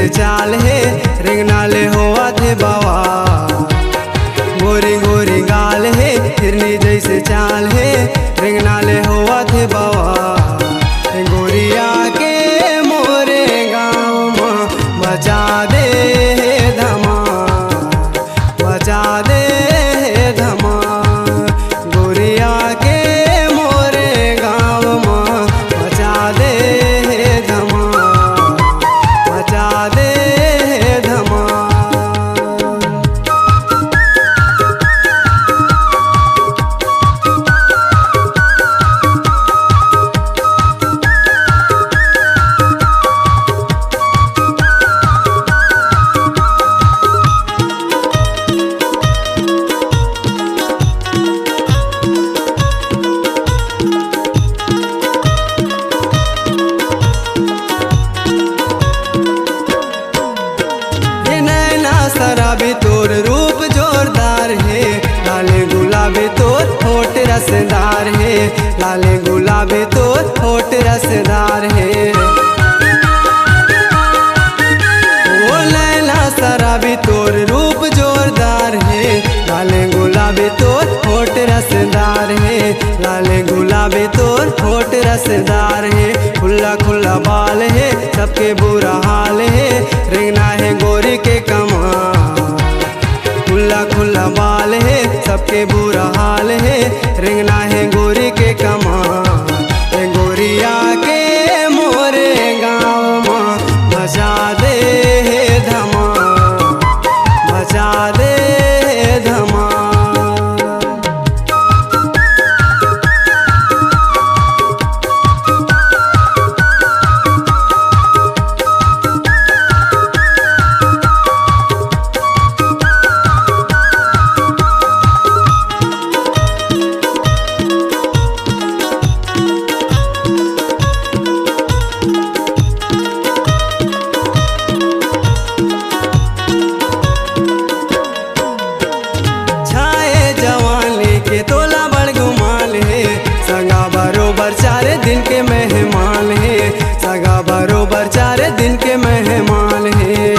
जैसे चाल है रिंगनाले होवा थे बाबा। गोरी गोरी गाल है हिरनी जैसे चाल है रिंगनाले होवा थे बाबा। गोरिया के मोरे गाँव में बचा दे धमा, बचा दे धमा। गोरिया के मोरे गाँव में बचा दे धमा, बचा दे धमा। शराबी तोर रूप जोरदार है, लाले गुलाबी तोर होठ रसदार है, लाले गुलाबी तोर होठ रसदार है। ओ लैला शराबी तोर रूप जोरदार है, लाले गुलाबी तोर होठ रसदार है, लाले गुलाबी तोर होठ रसदार है। खुला खुला बाल है सबके बुरा हाल है, रिंगना है गोरी के कमाल। खुला खुला बाल है सबके बुरा हाल है, रिंगना है गोरी के कमाल। गोरिया के मोरे गाँव में बचा दे धमा, बचा दे धमा। के तोला बड़ गुमान है, सगा बरोबर 4 दिन के मेहमान है, सगा बरोबर 4 दिन के मेहमान है।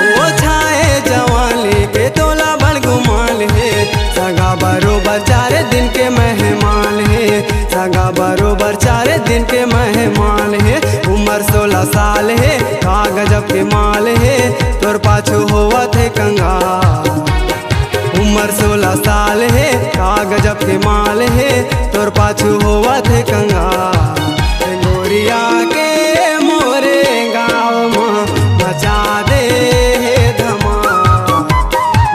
वो छाए जवानी के तोला बड़ गुमान है, सगा बरोबर 4 दिन के मेहमान है, सगा बरोबर 4 दिन के मेहमान है। उम्र 16 साल है, का गजब के माल है, तोर पाछू होवा थे कंगाल। उम्र 16 साल है, का गजब के माल है, तोर पाछू होवा थे कंगाल। गोरिया के मोरे गाँव में बचा दे धमा,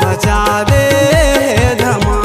बचा दे धमा।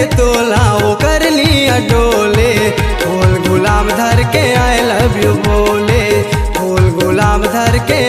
तोला वो कर लिया डोले, फूल गुलाब धर के आई लव यू बोले, फूल गुलाब धर के